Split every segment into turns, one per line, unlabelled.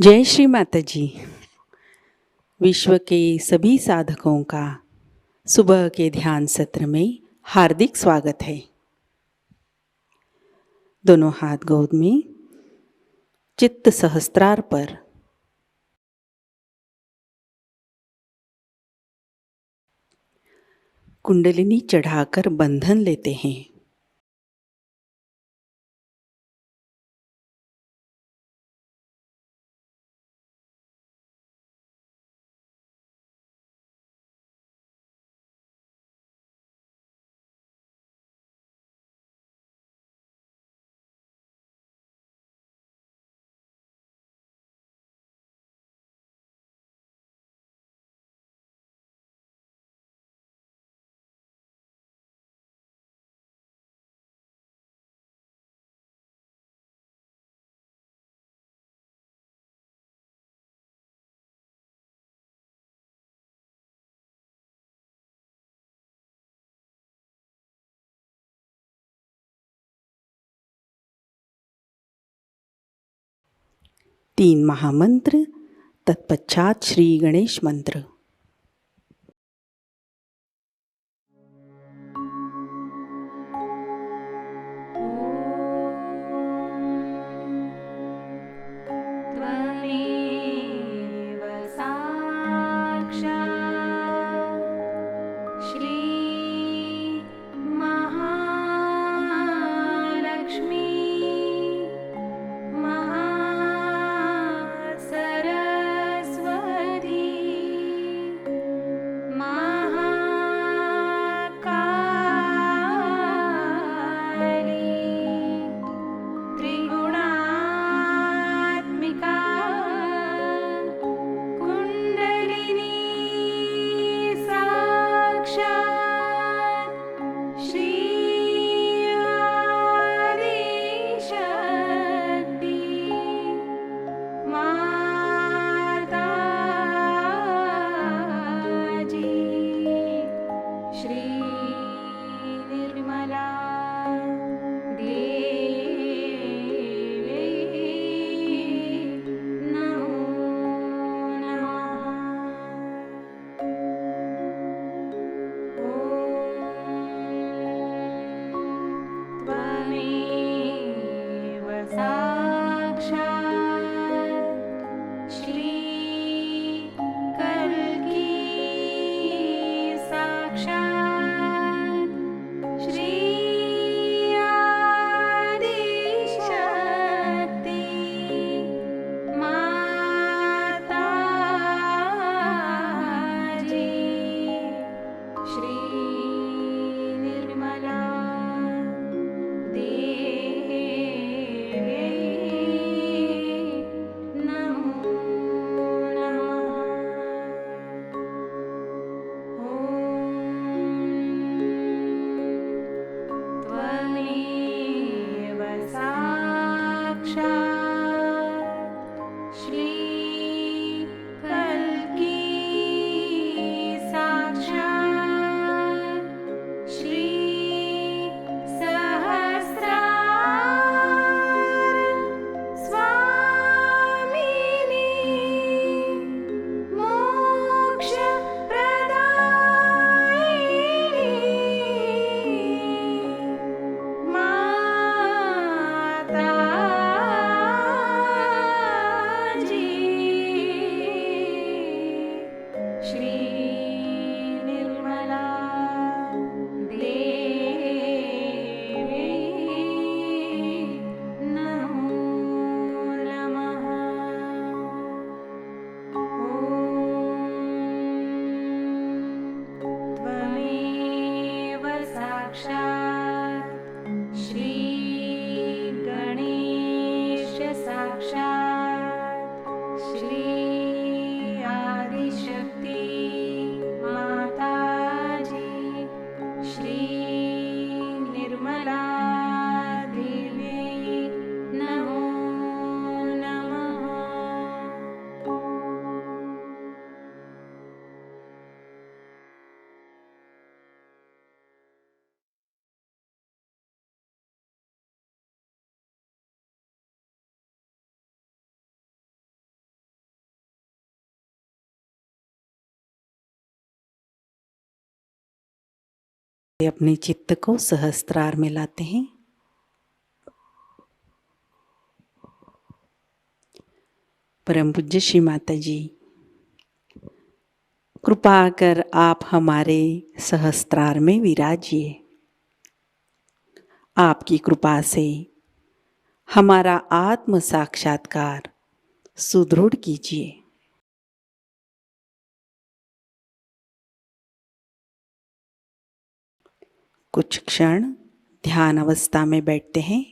जय श्री माताजी। विश्व के सभी साधकों का सुबह के ध्यान सत्र में हार्दिक स्वागत है। दोनों हाथ गोद में, चित्त सहस्त्रार पर। कुंडलिनी चढ़ाकर बंधन लेते हैं। तीन महामंत्र, तत्पश्चात श्री गणेश मंत्र। अपने चित्त को सहस्त्रार में लाते हैं। परम पूज्य श्री माताजी, कृपा कर आप हमारे सहस्त्रार में विराजिए। आपकी कृपा से हमारा आत्म साक्षात्कार सुदृढ़ कीजिए। कुछ क्षण ध्यान अवस्था में बैठते हैं।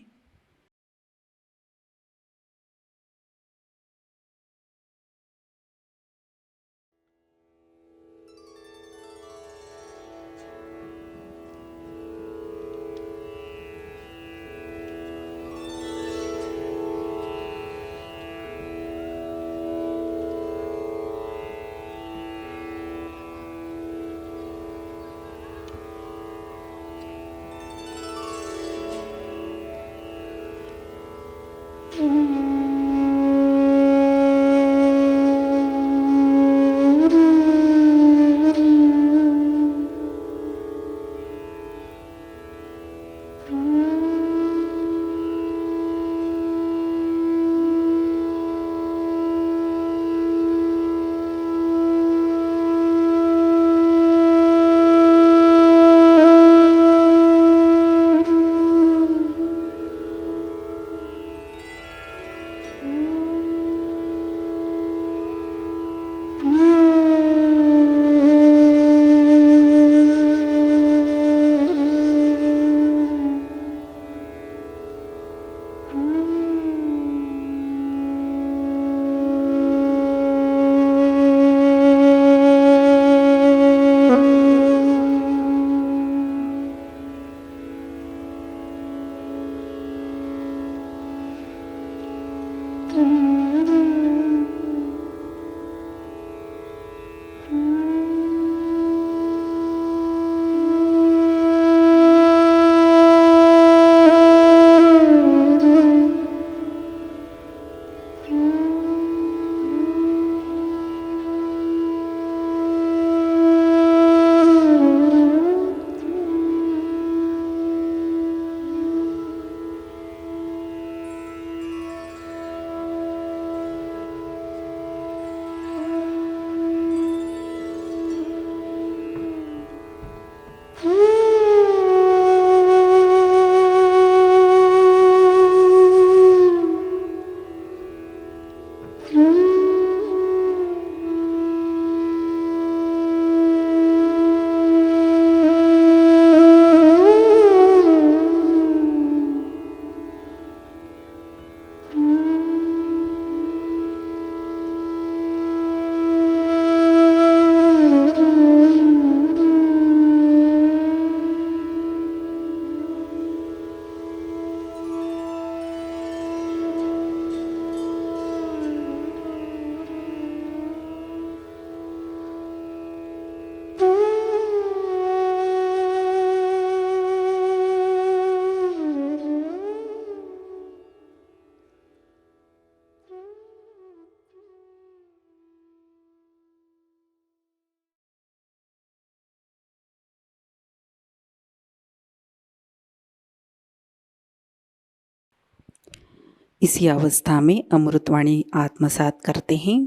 इसी अवस्था में अमृतवाणी आत्मसात करते हैं।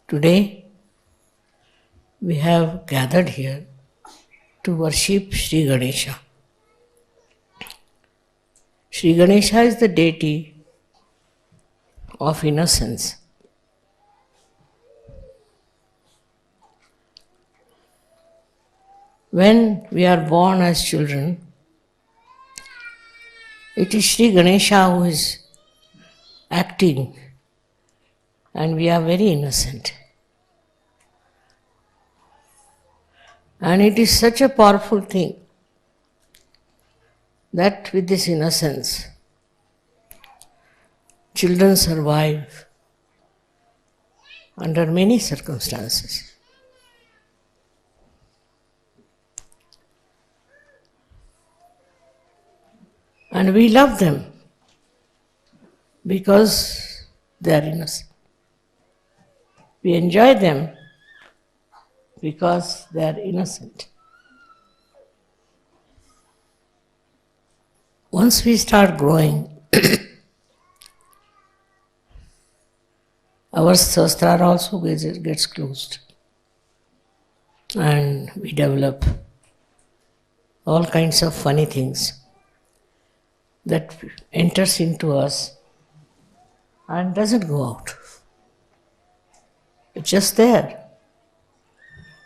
Today we have gathered here to worship Shri Ganesha. Shri Ganesha is the deity of innocence. When we are born as children, it is Shri Ganesha who is acting, and we are very innocent. And it is such a powerful thing that with this innocence, children survive under many circumstances. And we love them because they are innocent. We enjoy them because they are innocent. Once we start growing, our sastra also gets closed. And we develop all kinds of funny things that enters into us and doesn't go out. It's just there.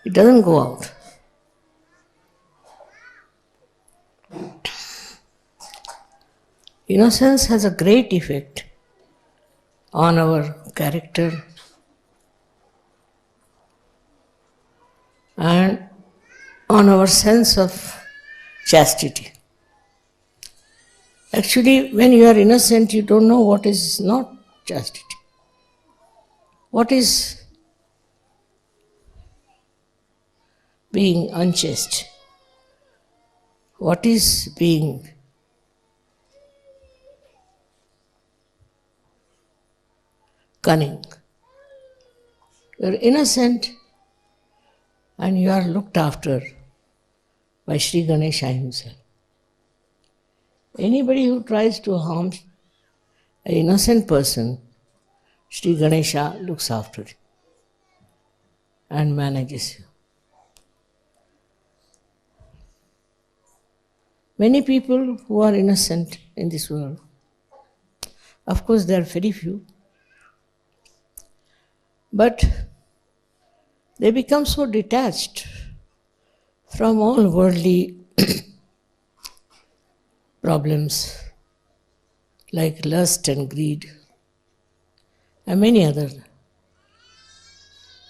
It doesn't go out. Innocence has a great effect on our character and on our sense of chastity. Actually, when you are innocent, you don't know what is not chastity. What is being unchaste? What is being cunning? You are innocent and you are looked after by Shri Ganesha himself. Anybody who tries to harm an innocent person, Shri Ganesha looks after you and manages you. Many people who are innocent in this world, of course there are very few, but they become so detached from all worldly problems like lust and greed and many others,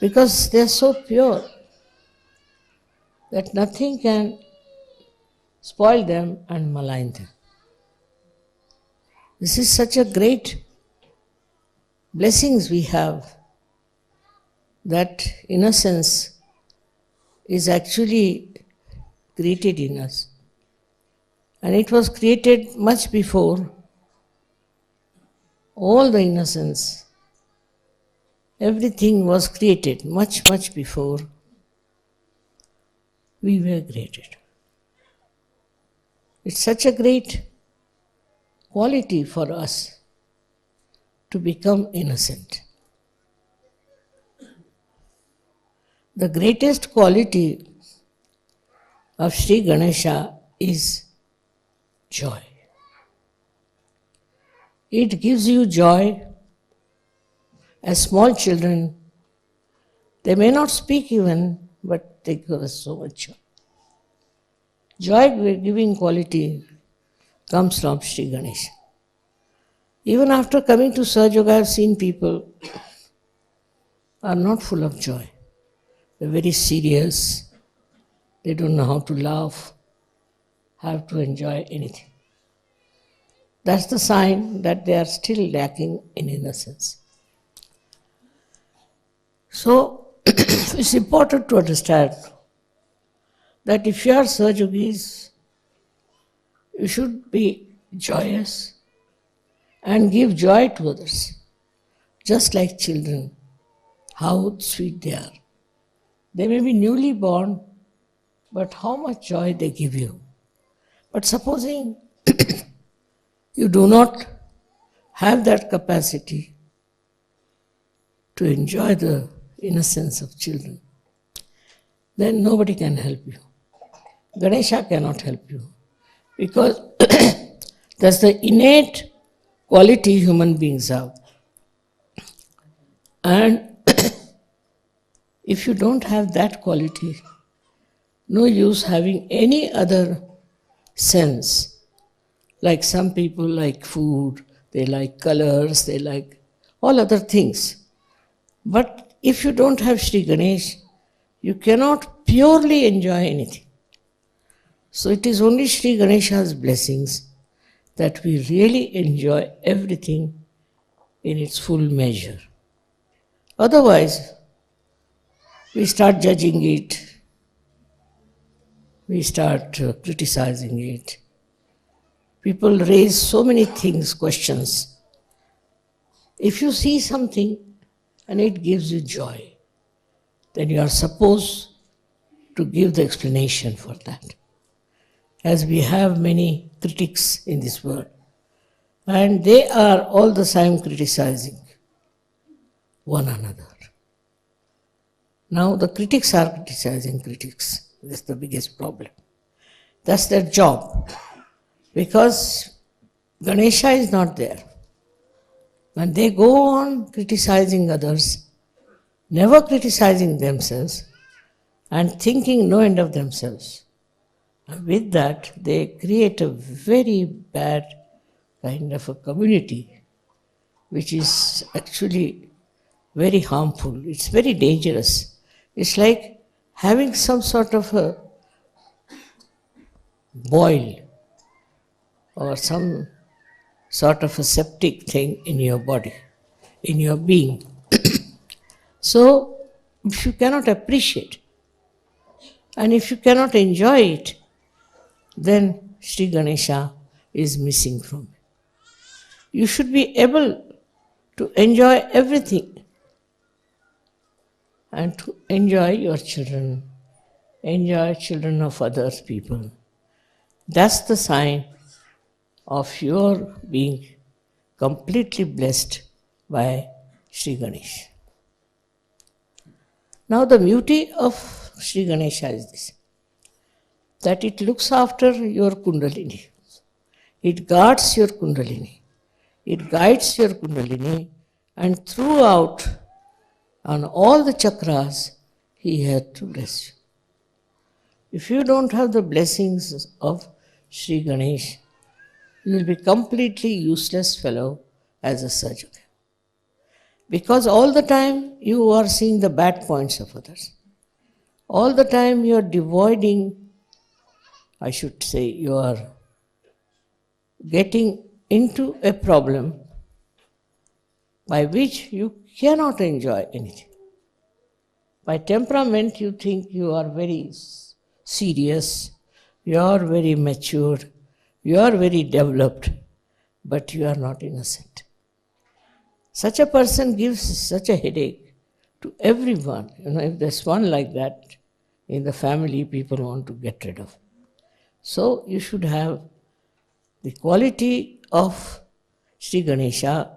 because they are so pure that nothing can spoil them and malign them. This is such a great blessings we have, that innocence is actually created in us. And it was created much before all the innocence. Everything was created much, much before we were created. It's such a great quality for us to become innocent. The greatest quality of Shri Ganesha is joy. It gives you joy. As small children, they may not speak even, but they give us so much joy. Joy-giving quality comes from Shri Ganesha. Even after coming to Sahajayoga, I have seen people are not full of joy. They're very serious. They don't know how to laugh, have to enjoy anything. That's the sign that they are still lacking in innocence. So, it's important to understand that if you are Sahajogis, you should be joyous and give joy to others, just like children, how sweet they are. They may be newly born, but how much joy they give you. But supposing you do not have that capacity to enjoy the innocence of children, then nobody can help you. Ganesha cannot help you, because that's the innate quality human beings have. And if you don't have that quality, no use having any other sense. Like some people like food, they like colors, they like all other things. But if you don't have Shri Ganesh, you cannot purely enjoy anything. So it is only Shri Ganesha's blessings that we really enjoy everything in its full measure. Otherwise, we start judging it, we start criticizing it, People raise so many things, questions. If you see something and it gives you joy, then you are supposed to give the explanation for that. As we have many critics in this world, and they are all the time criticizing one another. Now the critics are criticizing critics. That's the biggest problem. That's their job. Because Ganesha is not there. When they go on criticizing others, never criticizing themselves, and thinking no end of themselves, and with that they create a very bad kind of a community, which is actually very harmful. It's very dangerous. It's like having some sort of a boil or some sort of a septic thing in your body, in your being. So, if you cannot appreciate and if you cannot enjoy it, then Shri Ganesha is missing from you. You should be able to enjoy everything and to enjoy your children, enjoy children of other people. That's the sign of your being completely blessed by Shri Ganesha. Now the beauty of Shri Ganesha is this, that it looks after your Kundalini. It guards your Kundalini. It guides your Kundalini, and throughout, on all the chakras, he had to bless you. If you don't have the blessings of Shri Ganesh, you will be completely useless fellow as a surgeon. Because all the time you are seeing the bad points of others. All the time you are devoiding, I should say, you are getting into a problem by which you cannot enjoy anything. By temperament you think you are very serious, you are very mature, you are very developed, but you are not innocent. Such a person gives such a headache to everyone. If there's one like that in the family, people want to get rid of. So you should have the quality of Shri Ganesha,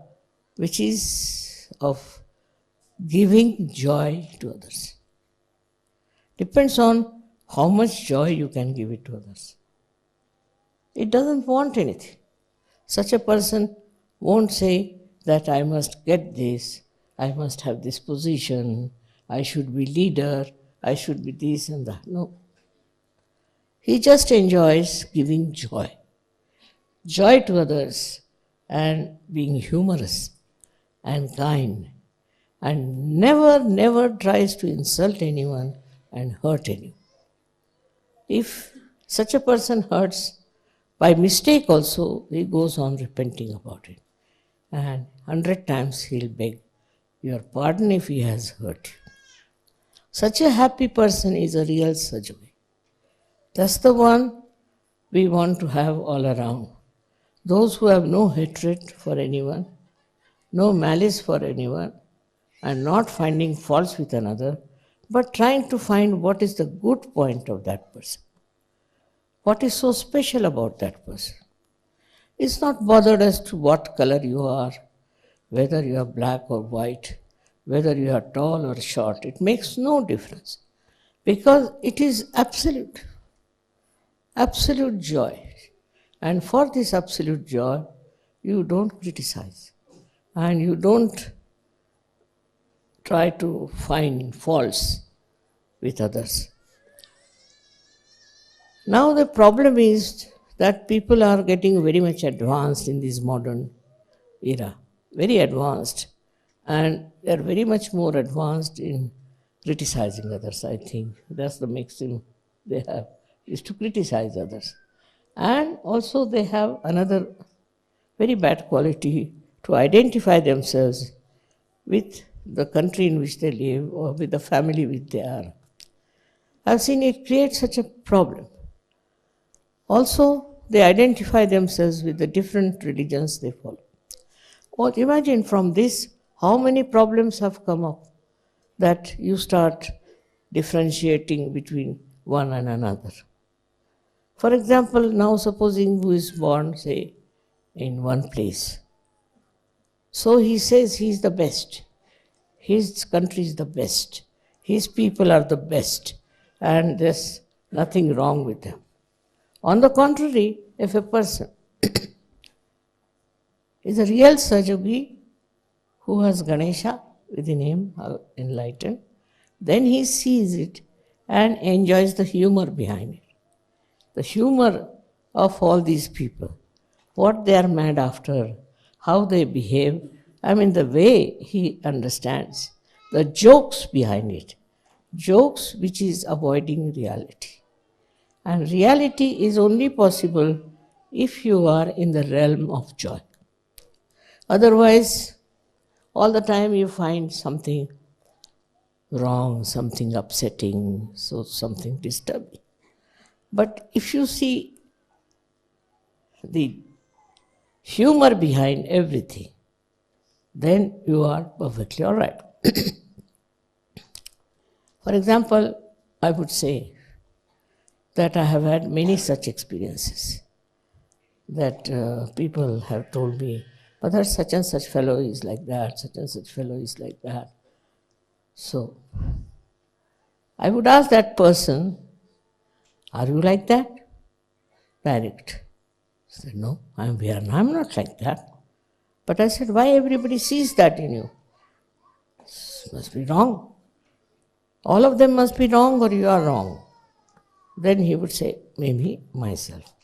which is of giving joy to others. Depends on how much joy you can give it to others. It doesn't want anything. Such a person won't say that I must get this, I must have this position, I should be leader, I should be this and that. No. He just enjoys giving joy. Joy to others and being humorous and kind, and never tries to insult anyone and hurt anyone. If such a person hurts, by mistake also, he goes on repenting about it. And 100 times he'll beg your pardon if he has hurt you. Such a happy person is a real Sahajayogi. That's the one we want to have all around. Those who have no hatred for anyone, no malice for anyone, and not finding faults with another, but trying to find what is the good point of that person. What is so special about that person? It's not bothered as to what color you are, whether you are black or white, whether you are tall or short. It makes no difference, because it is absolute. Absolute joy. And for this absolute joy, you don't criticize and you don't try to find faults with others. Now the problem is that people are getting very much advanced in this modern era, very advanced, and they are very much more advanced in criticizing others, I think. That's the maxim they have, is to criticize others. And also they have another very bad quality, to identify themselves with the country in which they live or with the family which they are. I've seen it create such a problem. Also, they identify themselves with the different religions they follow. Or imagine from this how many problems have come up that you start differentiating between one and another. For example, now supposing who is born, say, in one place. So he says he is the best. His country is the best. His people are the best. And there's nothing wrong with them. On the contrary, if a person is a real Sahajayogi who has Ganesha within him, enlightened, then he sees it and enjoys the humor behind it. The humor of all these people, what they are mad after, how they behave, the way he understands, the jokes behind it, jokes which is avoiding reality. And reality is only possible if you are in the realm of joy. Otherwise, all the time you find something wrong, something upsetting, so something disturbing. But if you see the humor behind everything, then you are perfectly all right. For example, I would say that I have had many such experiences that people have told me, Mother, such and such fellow is like that, such and such fellow is like that. So, I would ask that person, are you like that? Direct. I said, no, I'm not like that. But I said, why everybody sees that in you? This must be wrong. All of them must be wrong or you are wrong. Then he would say, maybe myself.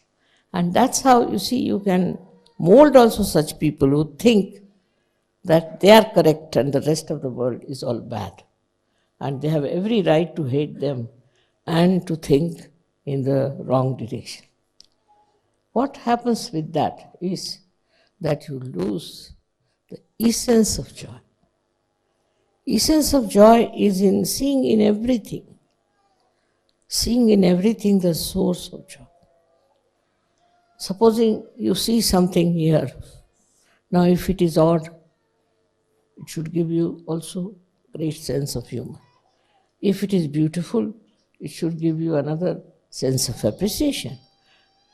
And that's how, you see, you can mold also such people who think that they are correct and the rest of the world is all bad. And they have every right to hate them and to think in the wrong direction. What happens with that is that you lose the essence of joy. Essence of joy is in seeing in everything the source of joy. Supposing you see something here, now if it is odd, it should give you also great sense of humor. If it is beautiful, it should give you another sense of appreciation.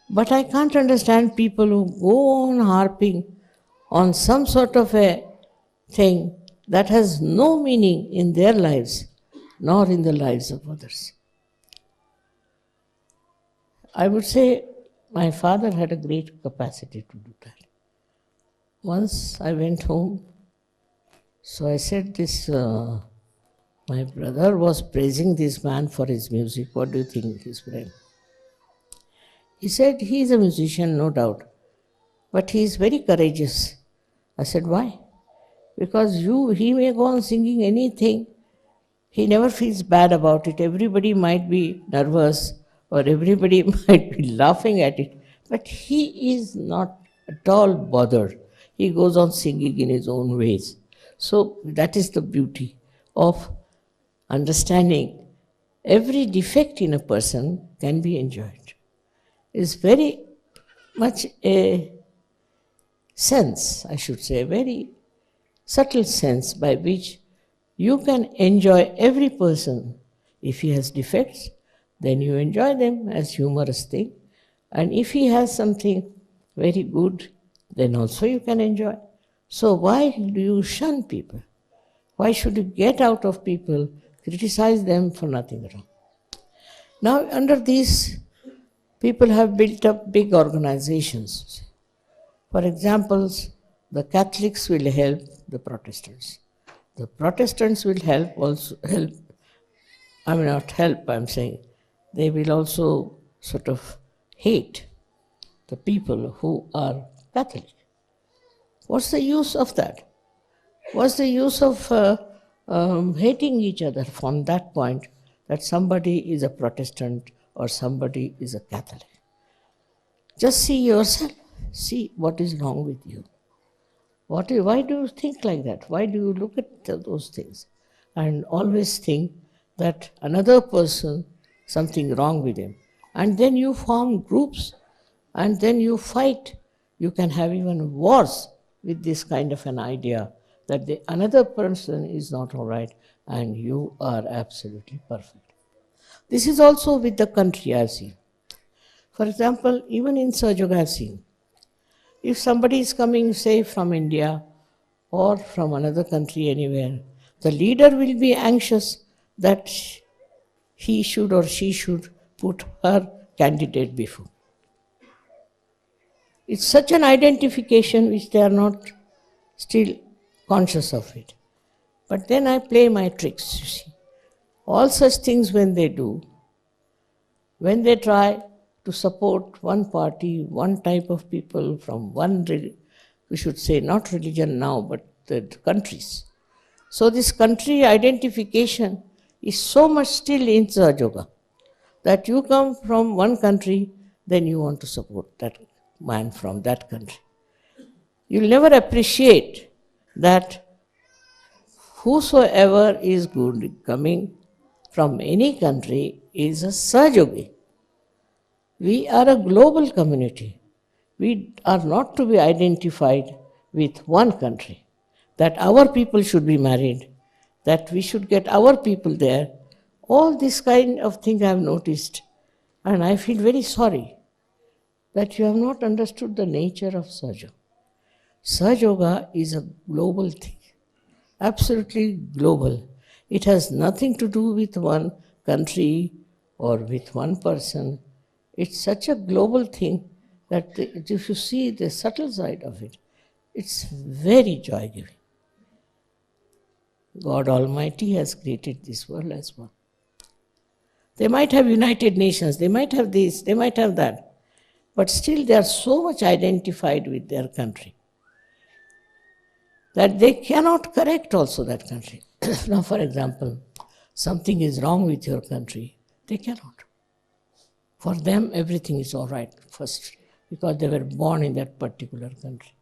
But I can't understand people who go on harping on some sort of a thing that has no meaning in their lives, nor in the lives of others. I would say my father had a great capacity to do that. Once I went home, so I said my brother was praising this man for his music. What do you think, his friend? He said, he is a musician, no doubt, but he is very courageous. I said, why? Because he may go on singing anything. He never feels bad about it. Everybody might be nervous or everybody might be laughing at it, but he is not at all bothered. He goes on singing in his own ways. So that is the beauty of understanding every defect in a person can be enjoyed. It's very much a sense, I should say, a very subtle sense by which you can enjoy every person. If he has defects, then you enjoy them as humorous thing. And if he has something very good, then also you can enjoy. So why do you shun people? Why should you get out of people, criticize them for nothing wrong? Now, under these, people have built up big organizations. For example, the Catholics will help the Protestants. The Protestants will they will also sort of hate the people who are Catholic. What's the use of that? What's the use of hating each other from that point that somebody is a Protestant or somebody is a Catholic? Just see yourself. See what is wrong with you. Why do you think like that? Why do you look at those things and always think that another person, something wrong with him? And then you form groups. and then you fight. You can have even wars with this kind of an idea that the another person is not all right and you are absolutely perfect. This is also with the country I've seen. For example, even in Sahajayoga I've seen, if somebody is coming, say, from India or from another country anywhere, the leader will be anxious that he should or she should put her candidate before. It's such an identification which they are not still conscious of it. But then I play my tricks, you see. All such things when they do, when they try to support one party, one type of people from one, we should say not religion now, but the countries. So this country identification is so much still in Sahajayoga that you come from one country, then you want to support that man from that country. You'll never appreciate that whosoever is good coming from any country is a Sahajayogi. We are a global community. We are not to be identified with one country, that our people should be married, that we should get our people there. All this kind of thing I have noticed, and I feel very sorry that you have not understood the nature of Sahajayoga. Sahajayoga is a global thing, absolutely global. It has nothing to do with one country or with one person. It's such a global thing that if you see the subtle side of it, it's very joy-giving. God Almighty has created this world as one. They might have United Nations, they might have this, they might have that, but still they are so much identified with their country that they cannot correct also that country. Now, for example, something is wrong with your country, they cannot. For them, everything is all right first because they were born in that particular country.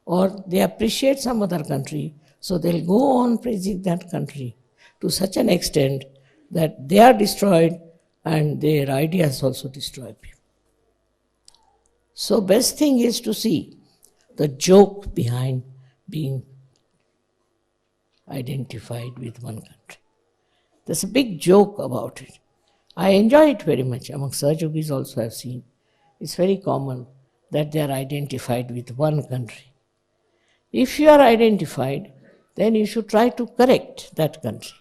Or they appreciate some other country, so they'll go on praising that country to such an extent that they are destroyed and their ideas also destroy people. So best thing is to see the joke behind being identified with one country. There's a big joke about it. I enjoy it very much. Among Sahajogis also I've seen. It's very common that they are identified with one country. If you are identified, then you should try to correct that country.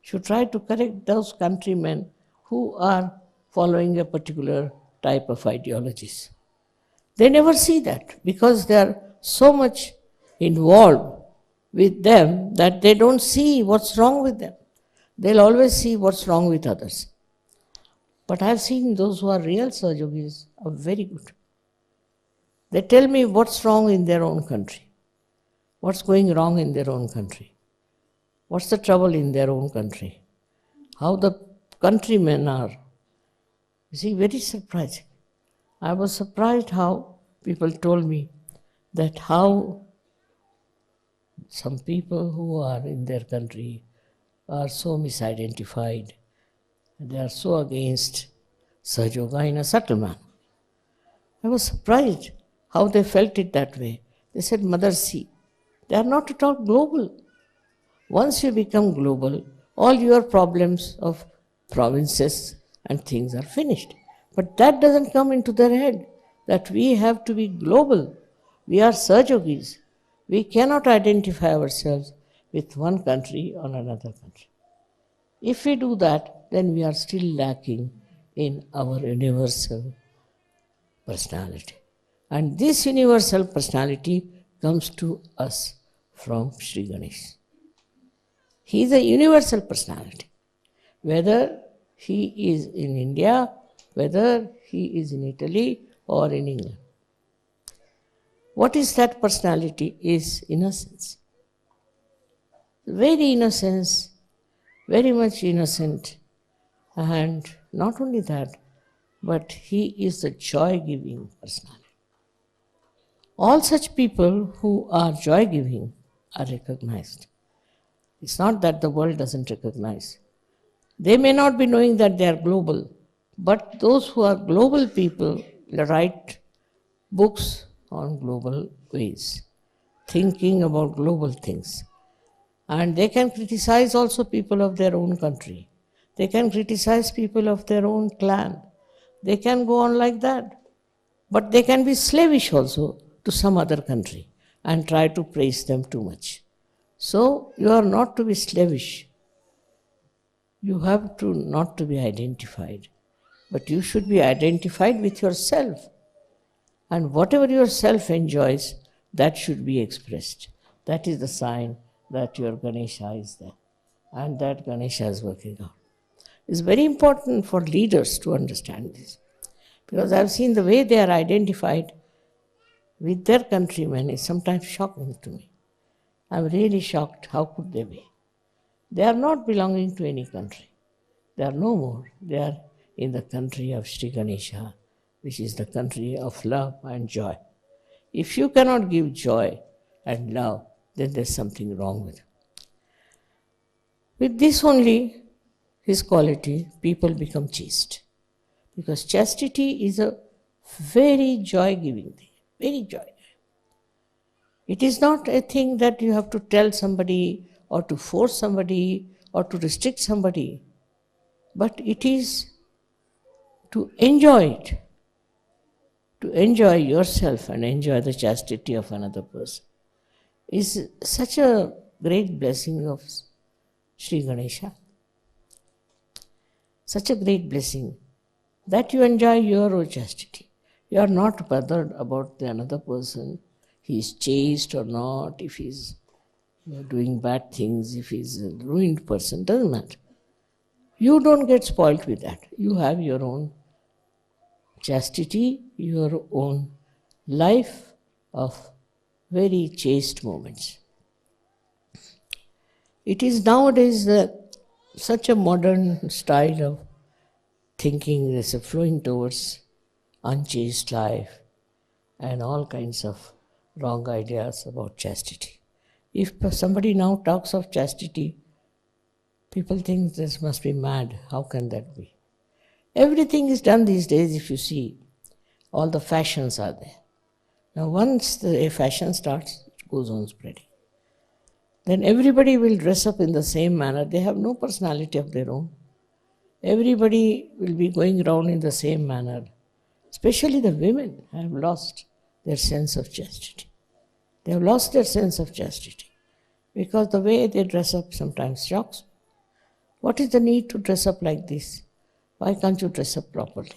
You should try to correct those countrymen who are following a particular type of ideologies. They never see that because they are so much involved with them that they don't see what's wrong with them. They'll always see what's wrong with others. But I've seen those who are real Sahajogis are very good. They tell me what's wrong in their own country, what's going wrong in their own country, what's the trouble in their own country, how the countrymen are. You see, very surprising. I was surprised how people told me that how some people who are in their country are so misidentified. They are so against Sahajayoga in a subtle manner. I was surprised how they felt it that way. They said, Mother, see, they are not at all global. Once you become global, all your problems of provinces and things are finished. But that doesn't come into their head, that we have to be global. We are Sahajogis. We cannot identify ourselves with one country or another country. If we do that, then we are still lacking in our universal personality. And this universal personality comes to us from Shri Ganesha. He is a universal personality. Whether he is in India, whether he is in Italy or in England. What is that personality? Is innocence. Very innocence, very much innocent. And not only that, but he is the joy-giving personality. All such people who are joy-giving are recognized. It's not that the world doesn't recognize. They may not be knowing that they are global, but those who are global people write books on global ways, thinking about global things. And they can criticize also people of their own country. They can criticize people of their own clan. They can go on like that. But they can be slavish also to some other country and try to praise them too much. So you are not to be slavish. You have to not to be identified. But you should be identified with yourself. And whatever yourself enjoys, that should be expressed. That is the sign that your Ganesha is there. And that Ganesha is working out. It's very important for leaders to understand this. Because I've seen the way they are identified with their countrymen is sometimes shocking to me. I'm really shocked. How could they be? They are not belonging to any country. They are no more. They are in the country of Shri Ganesha, which is the country of love and joy. If you cannot give joy and love, then there's something wrong with you. With this only, his quality, people become chaste. Because chastity is a very joy-giving thing, very joy. It is not a thing that you have to tell somebody or to force somebody or to restrict somebody, but it is to enjoy it, to enjoy yourself and enjoy the chastity of another person. Is such a great blessing of Shri Ganesha. Such a great blessing that you enjoy your own chastity. You are not bothered about the another person. He is chaste or not, if he is doing bad things, if he is a ruined person, doesn't matter. You don't get spoilt with that. You have your own chastity, your own life of very chaste moments. It is nowadays such a modern style of thinking is flowing towards unchaste life and all kinds of wrong ideas about chastity. If somebody now talks of chastity, people think this must be mad. How can that be? Everything is done these days, if you see. All the fashions are there. Now once a fashion starts, it goes on spreading. Then everybody will dress up in the same manner. They have no personality of their own. Everybody will be going around in the same manner. Especially the women have lost their sense of chastity. They have lost their sense of chastity because the way they dress up sometimes shocks me. What is the need to dress up like this? Why can't you dress up properly?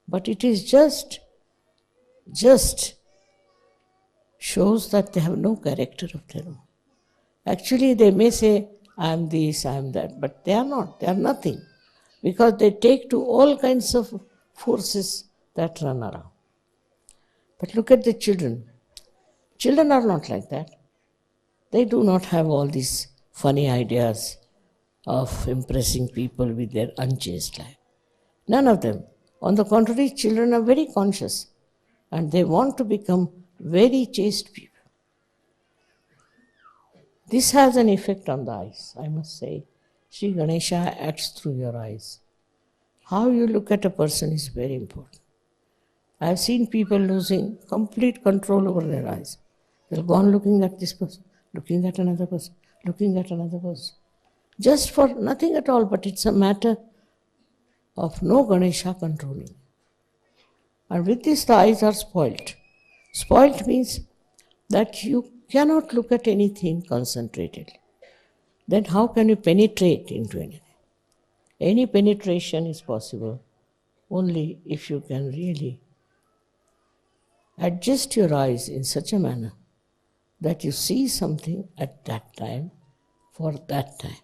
But it is just shows that they have no character of their own. Actually, they may say, I am this, I am that, but they are not. They are nothing. Because they take to all kinds of forces that run around. But look at the children. Children are not like that. They do not have all these funny ideas of impressing people with their unchaste life. None of them. On the contrary, children are very conscious and they want to become very chaste people. This has an effect on the eyes, I must say. Shri Ganesha acts through your eyes. How you look at a person is very important. I have seen people losing complete control over their eyes. They'll go on looking at this person, looking at another person, looking at another person. Just for nothing at all, but it's a matter of no Ganesha controlling. And with this, the eyes are spoilt. Spoilt means that you cannot look at anything concentratedly. Then how can you penetrate into anything? Any penetration is possible only if you can really adjust your eyes in such a manner that you see something at that time for that time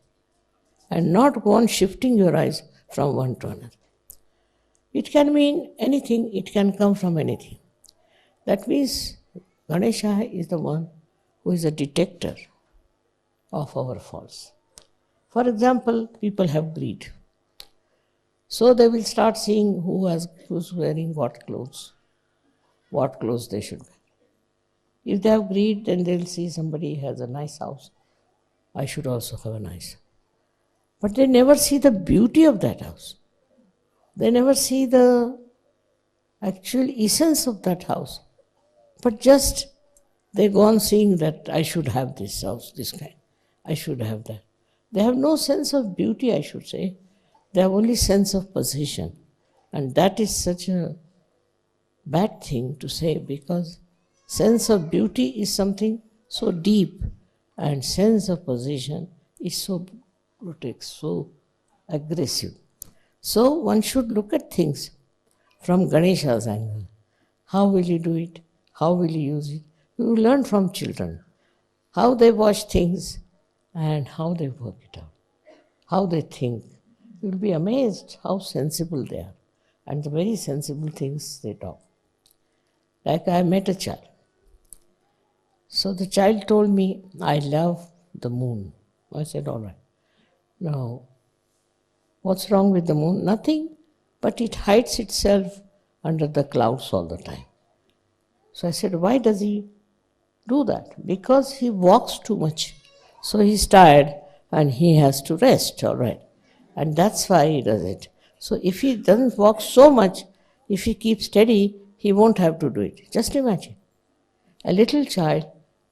and not go on shifting your eyes from one to another. It can mean anything, it can come from anything. That means Ganesha is the one who is a detector of our faults. For example, people have greed. So they will start seeing who's wearing what clothes they should wear. If they have greed, then they'll see somebody has a nice house. I should also have a nice house. But they never see the beauty of that house. They never see the actual essence of that house. But just they go on seeing that I should have this house, this kind. I should have that. They have no sense of beauty, I should say. They have only sense of possession. And that is such a bad thing to say, because sense of beauty is something so deep and sense of possession is so grotesque, so aggressive. So one should look at things from Ganesha's angle. How will you do it? How will you use it? You will learn from children how they watch things and how they work it out, how they think. You will be amazed how sensible they are and the very sensible things they talk. Like I met a child. So the child told me, I love the moon. I said, all right. Now, what's wrong with the moon? Nothing, but it hides itself under the clouds all the time. So I said, why does he do that? Because he walks too much. So he's tired and he has to rest, all right. And that's why he does it. So if he doesn't walk so much, if he keeps steady, he won't have to do it. Just imagine. A little child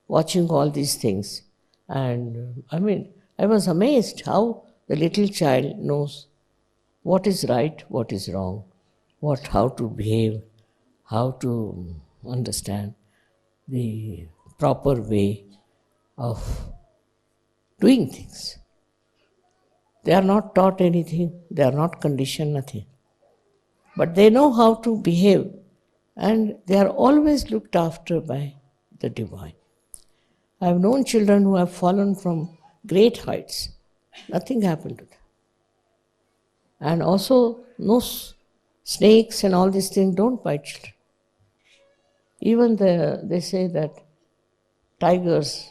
watching all these things. And I was amazed how the little child knows what is right, what is wrong, how to behave, how to understand the proper way of doing things. They are not taught anything, they are not conditioned nothing. But they know how to behave, and they are always looked after by the divine. I have known children who have fallen from great heights. Nothing happened to them. And also, no snakes and all these things don't bite children. Even they say that tigers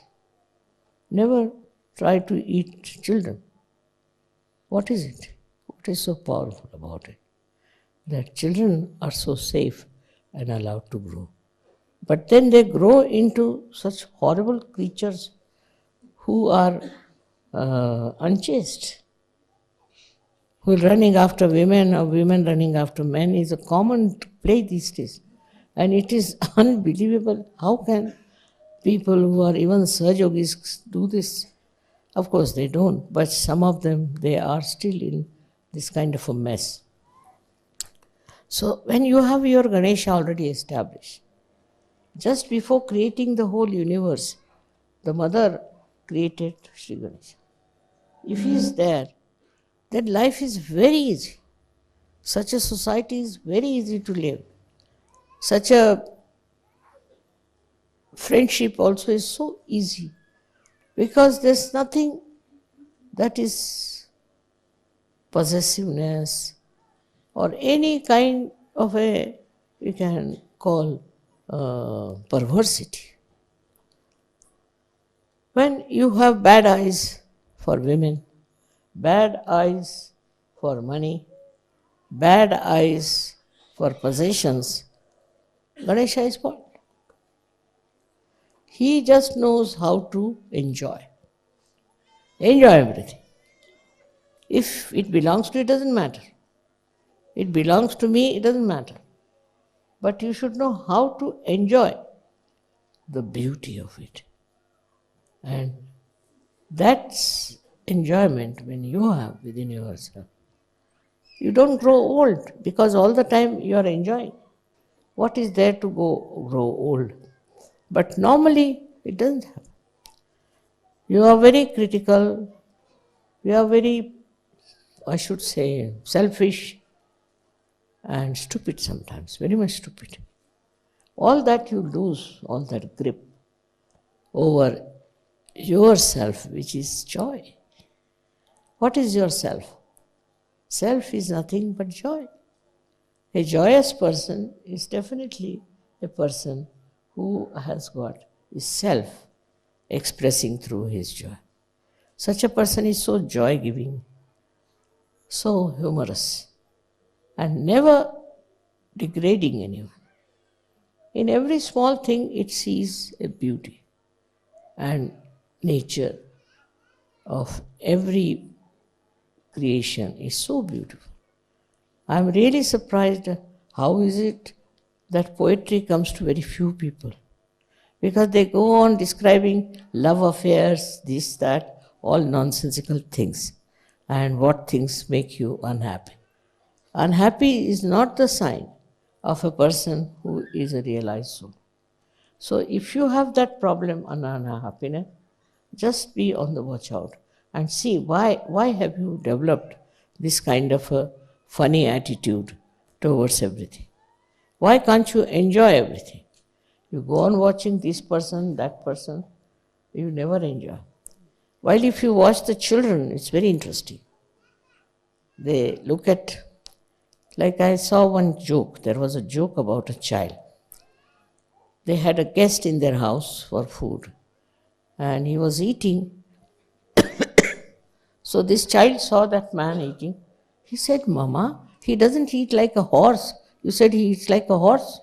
never try to eat children. What is it? What is so powerful about it? That children are so safe and allowed to grow. But then they grow into such horrible creatures who are unchaste, who are running after women or women running after men is a common play these days. And it is unbelievable. How can people who are even Sahajogis do this? Of course they don't, but some of them, they are still in this kind of a mess. So when you have your Ganesha already established, just before creating the whole universe, the mother created Shri Ganesha. If he is there, then life is very easy. Such a society is very easy to live. Such a friendship also is so easy, because there's nothing that is possessiveness or any kind of a, we can call perversity. When you have bad eyes for women, bad eyes for money, bad eyes for possessions, Ganesha is spoiled. He just knows how to enjoy. Enjoy everything. If it belongs to you, it doesn't matter. It belongs to me, it doesn't matter. But you should know how to enjoy the beauty of it. And that's enjoyment when you have within yourself. You don't grow old because all the time you are enjoying. What is there to grow old? But normally it doesn't happen. You are very critical, you are very, I should say, selfish and stupid sometimes, very much stupid. All that you lose, all that grip over yourself, which is joy. What is yourself? Self is nothing but joy. A joyous person is definitely a person who has got his self expressing through his joy. Such a person is so joy-giving, so humorous, and never degrading anyone. In every small thing it sees a beauty, and nature of every creation is so beautiful. I am really surprised how is it that poetry comes to very few people. because they go on describing love affairs, this, that, all nonsensical things, and what things make you unhappy. Unhappy is not the sign of a person who is a realized soul. So if you have that problem on unhappiness, just be on the watch out and see why have you developed this kind of a funny attitude towards everything. Why can't you enjoy everything? You go on watching this person, that person, you never enjoy. While if you watch the children, it's very interesting. They look at, like I saw one joke, there was a joke about a child. They had a guest in their house for food and he was eating. So this child saw that man eating. He said, "Mama, he doesn't eat like a horse. You said he eats like a horse."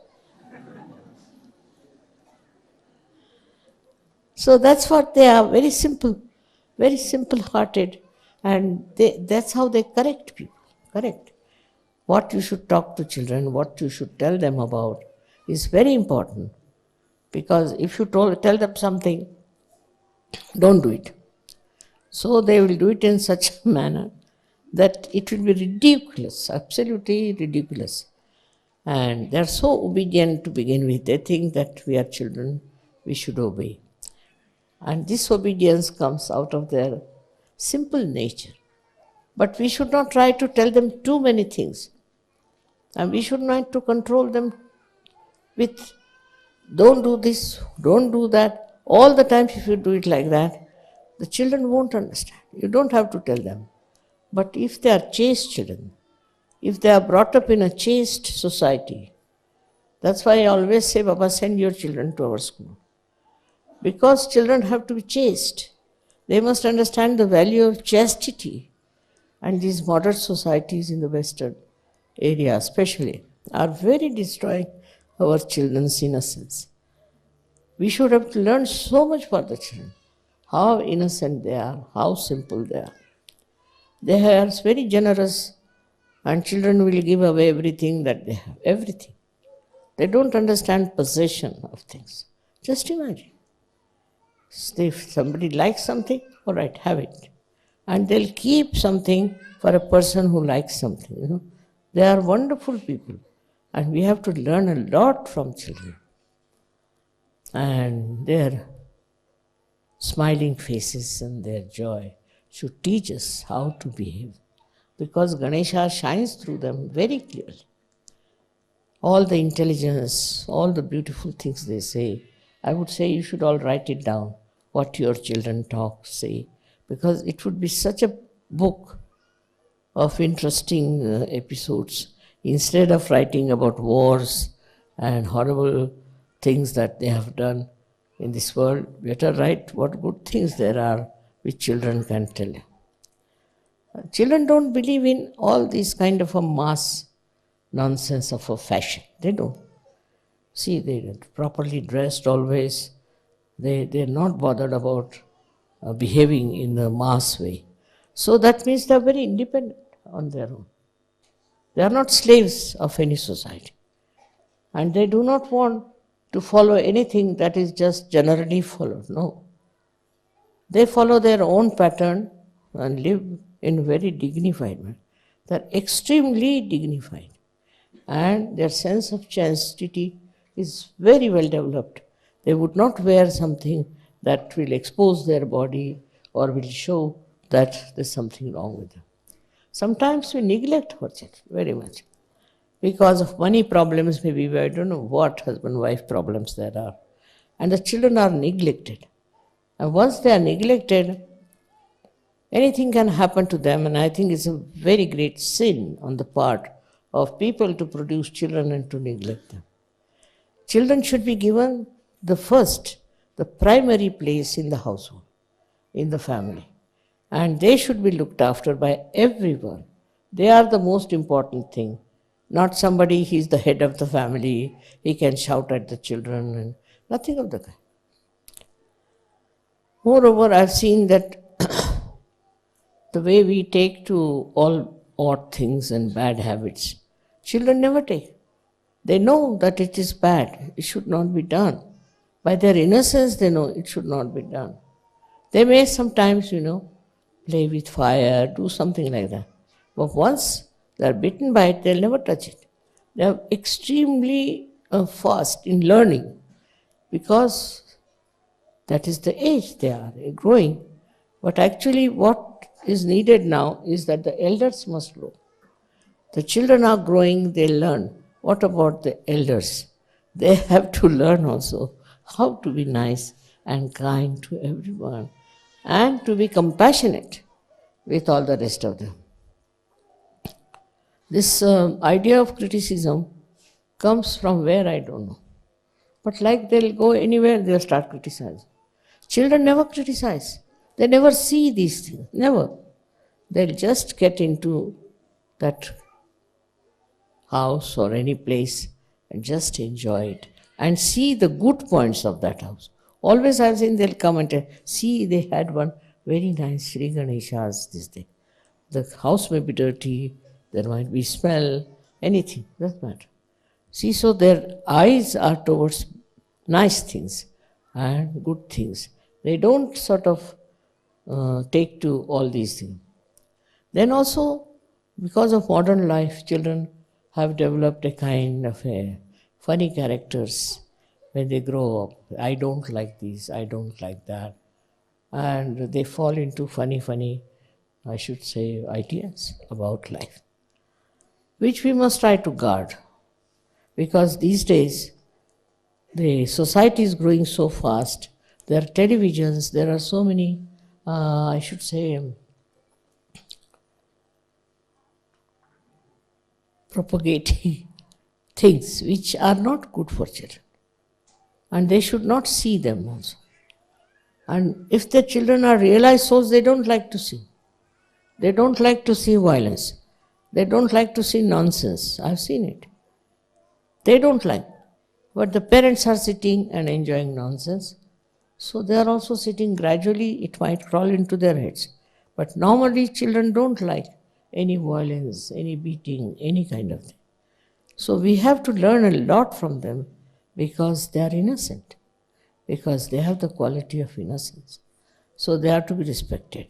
So that's what they are, very simple-hearted, and that's how they correct people, correct. What you should talk to children, what you should tell them about is very important, because if you tell them something, don't do it. So they will do it in such a manner that it will be ridiculous, absolutely ridiculous. And they are so obedient to begin with, they think that we are children, we should obey. And this obedience comes out of their simple nature. But we should not try to tell them too many things. And we should not to control them with, don't do this, don't do that. All the time if you do it like that, the children won't understand. You don't have to tell them. But if they are chaste children, if they are brought up in a chaste society, that's why I always say, Baba, send your children to our school. Because children have to be chaste. They must understand the value of chastity. And these modern societies in the Western area especially are very destroying our children's innocence. We should have to learn so much for the children. How innocent they are, how simple they are. They are very generous, and children will give away everything that they have, everything. They don't understand possession of things. Just imagine. If somebody likes something, all right, have it. And they'll keep something for a person who likes something. They are wonderful people. And we have to learn a lot from children. And their smiling faces and their joy should teach us how to behave. Because Ganesha shines through them very clearly. All the intelligence, all the beautiful things they say, I would say you should all write it down, what your children talk, say, because it would be such a book of interesting episodes. Instead of writing about wars and horrible things that they have done in this world, better write what good things there are which children can tell you. Children don't believe in all these kind of a mass nonsense of a fashion. They don't. See, they're properly dressed always. They're not bothered about behaving in a mass way. So that means they're very independent on their own. They are not slaves of any society. And they do not want to follow anything that is just generally followed. No. They follow their own pattern and live in a very dignified manner. They're extremely dignified. And their sense of chastity is very well developed. They would not wear something that will expose their body or will show that there's something wrong with them. Sometimes we neglect our children very much. Because of money problems, maybe I don't know what husband-wife problems there are. And the children are neglected. And once they are neglected, anything can happen to them, and I think it's a very great sin on the part of people to produce children and to neglect them. Children should be given the primary place in the household, in the family. And they should be looked after by everyone. They are the most important thing. Not somebody, he's the head of the family, he can shout at the children, and nothing of the kind. Moreover, I've seen that the way we take to all odd things and bad habits, children never take. They know that it is bad, it should not be done, By their innocence, they know it should not be done. They may sometimes, play with fire, do something like that. But once they are bitten by it, they'll never touch it. They are extremely fast in learning because that is the age they are growing. But actually, what is needed now is that the elders must grow. The children are growing, they learn. What about the elders? They have to learn also how to be nice and kind to everyone and to be compassionate with all the rest of them. This idea of criticism comes from where I don't know. But like they'll go anywhere, they'll start criticizing. Children never criticize. They never see these things. Never. They'll just get into that house or any place and just enjoy it and see the good points of that house. Always I've seen they'll come and tell, see, they had one very nice Shri Ganesha's this day. The house may be dirty, there might be smell, anything, doesn't matter. See, so their eyes are towards nice things and good things. They don't sort of take to all these things. Then also, because of modern life, children have developed a kind of a funny characters when they grow up. I don't like this, I don't like that. And they fall into funny, I should say, ideas about life, which we must try to guard. Because these days, the society is growing so fast. There are televisions, there are so many, I should say, propagating things which are not good for children. And they should not see them also. And if the children are realized souls, they don't like to see. They don't like to see violence. They don't like to see nonsense. I've seen it. They don't like. But the parents are sitting and enjoying nonsense. So they are also sitting gradually, it might crawl into their heads. But normally children don't like any violence, any beating, any kind of thing. So we have to learn a lot from them because they are innocent, because they have the quality of innocence. So they are to be respected.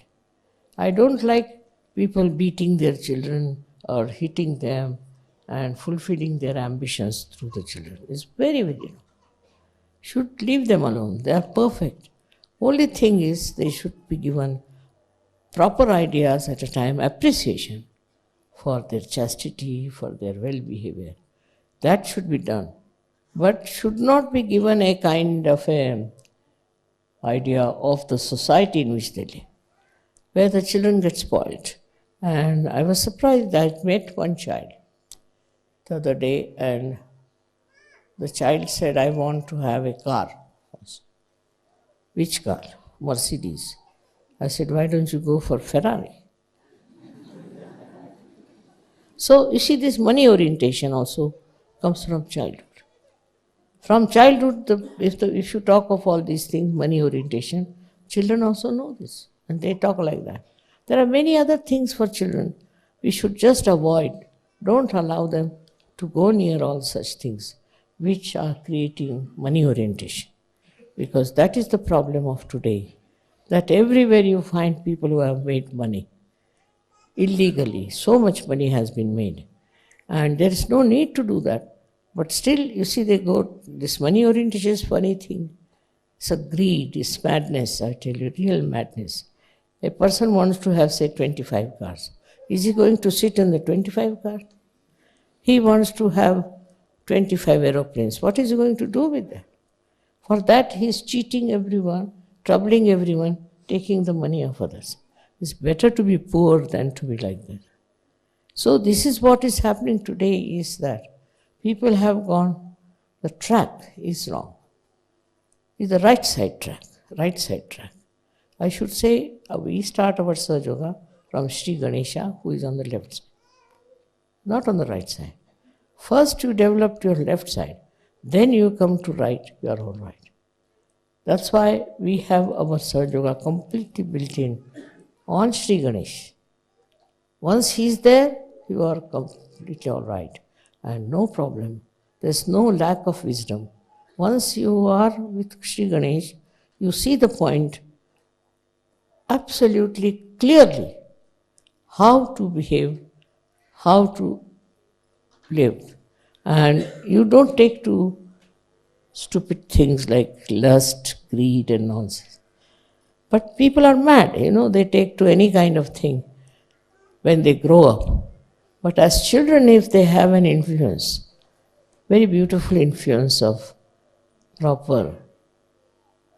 I don't like people beating their children or hitting them and fulfilling their ambitions through the children. It's very, very wrong. Should leave them alone. They are perfect. Only thing is they should be given proper ideas at a time, appreciation for their chastity, for their well-behavior. That should be done. But should not be given a kind of a idea of the society in which they live, where the children get spoiled. And I was surprised that I met one child the other day, and the child said, I want to have a car. Which car? Mercedes. I said, why don't you go for Ferrari? So, you see, this money orientation also comes from childhood. From childhood, if you talk of all these things, money orientation, children also know this, and they talk like that. There are many other things for children we should just avoid. Don't allow them to go near all such things which are creating money orientation. Because that is the problem of today, that everywhere you find people who have made money illegally. So much money has been made. And there is no need to do that. But still, you see, they go, this money orientation is a funny thing. It's a greed, it's madness, I tell you, real madness. A person wants to have, say, 25 cars. Is he going to sit in the 25 car? He wants to have 25 aeroplanes. What is he going to do with that? For that, he is cheating everyone, troubling everyone, taking the money of others. It's better to be poor than to be like that. So this is what is happening today, is that people have gone, the track is wrong. It's the right side track. I should say, we start our Sahajayoga from Shri Ganesha, who is on the left side, not on the right side. First you develop your left side, then you come to right, you are all right. That's why we have our Sahajayoga completely built in on Shri Ganesh. Once he is there, you are completely all right and no problem. There's no lack of wisdom Once you are with Shri Ganesh, you see the point absolutely clearly how to behave, how to live. And you don't take to stupid things like lust, greed, and nonsense. But people are mad, they take to any kind of thing when they grow up. But as children, if they have an influence, very beautiful influence of proper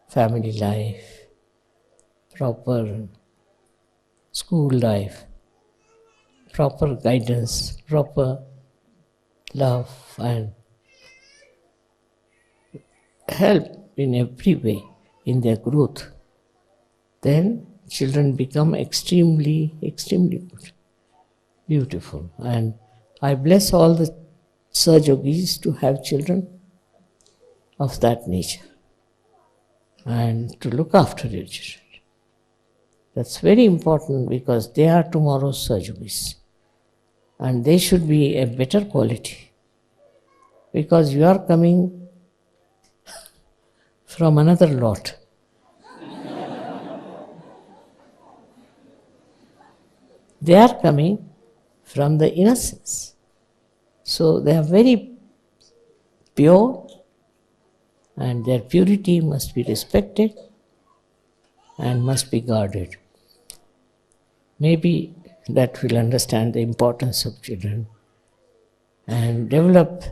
family life, proper school life, proper guidance, proper love, and help in every way in their growth, then children become extremely, extremely good, beautiful. And I bless all the Sahajogis to have children of that nature and to look after your children. That's very important because they are tomorrow's Sahajogis and they should be a better quality because you are coming from another lot. They are coming from the innocence. So they are very pure and their purity must be respected and must be guarded. Maybe that will understand the importance of children and develop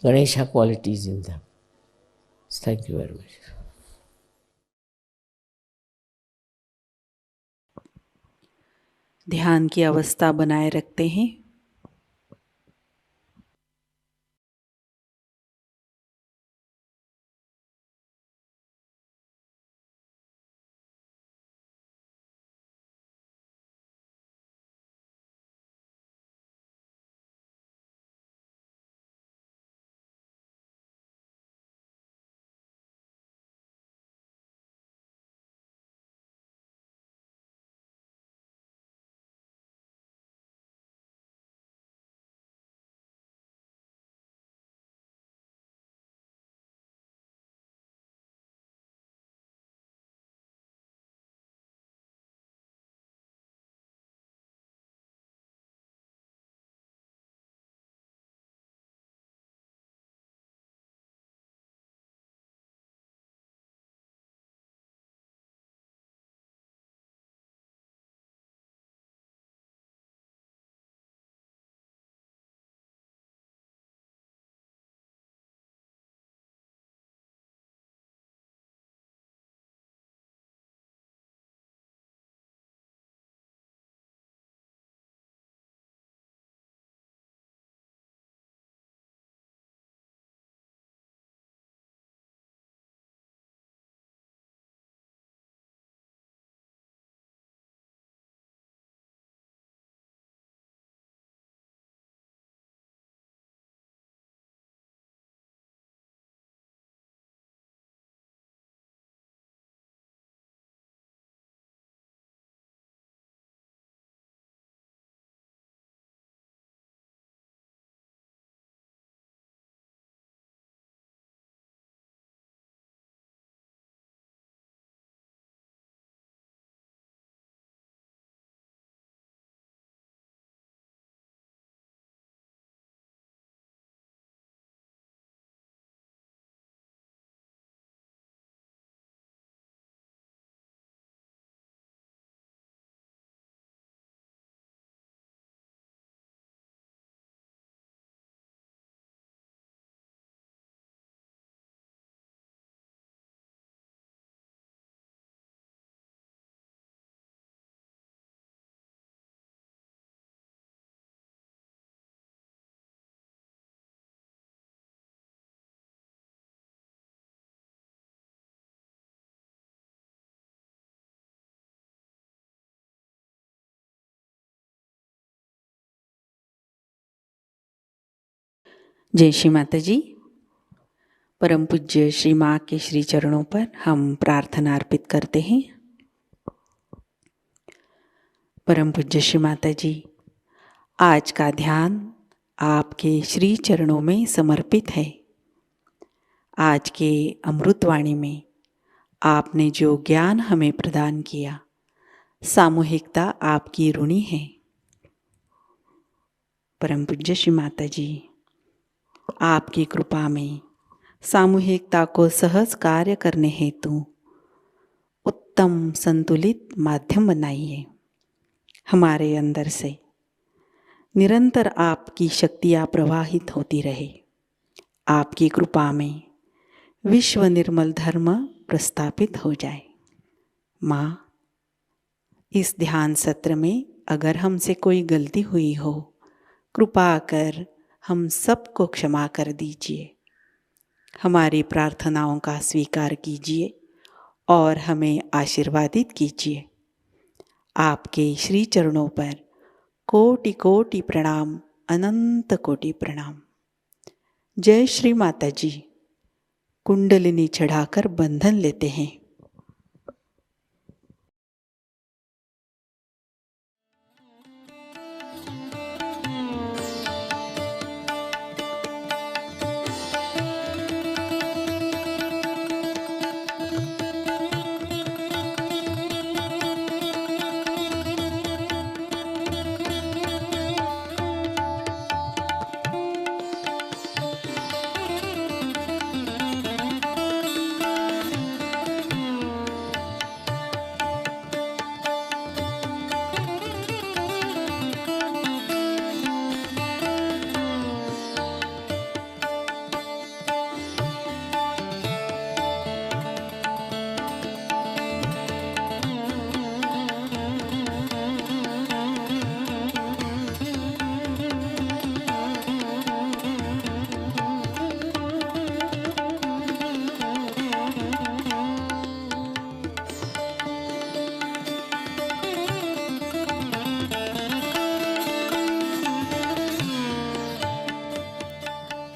Ganesha qualities in them. Thank you very much.
ध्यान की अवस्था बनाए रखते हैं। जय श्री माताजी। परम पूज्य श्री माँ के श्री चरणों पर हम प्रार्थना अर्पित करते हैं। परम पूज्य श्री माताजी, आज का ध्यान आपके श्री चरणों में समर्पित है। आज के अमृतवाणी में आपने जो ज्ञान हमें प्रदान किया, सामूहिकता आपकी ऋणी है। परम पूज्य श्री माताजी, आपकी कृपा में सामूहिकता को सहज कार्य करने हेतु उत्तम संतुलित माध्यम बनाइए। हमारे अंदर से निरंतर आपकी शक्तियाँ प्रवाहित होती रहे। आपकी कृपा में विश्व निर्मल धर्म प्रस्थापित हो जाए। माँ, इस ध्यान सत्र में अगर हमसे कोई गलती हुई हो, कृपा कर हम सबको क्षमा कर दीजिए। हमारी प्रार्थनाओं का स्वीकार कीजिए और हमें आशीर्वादित कीजिए। आपके श्री चरणों पर कोटि कोटि प्रणाम, अनंत कोटि प्रणाम। जय श्री माताजी। कुंडलिनी चढ़ाकर बंधन लेते हैं।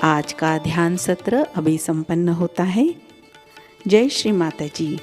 आज का ध्यान सत्र अभी संपन्न होता है। जय श्री माताजी।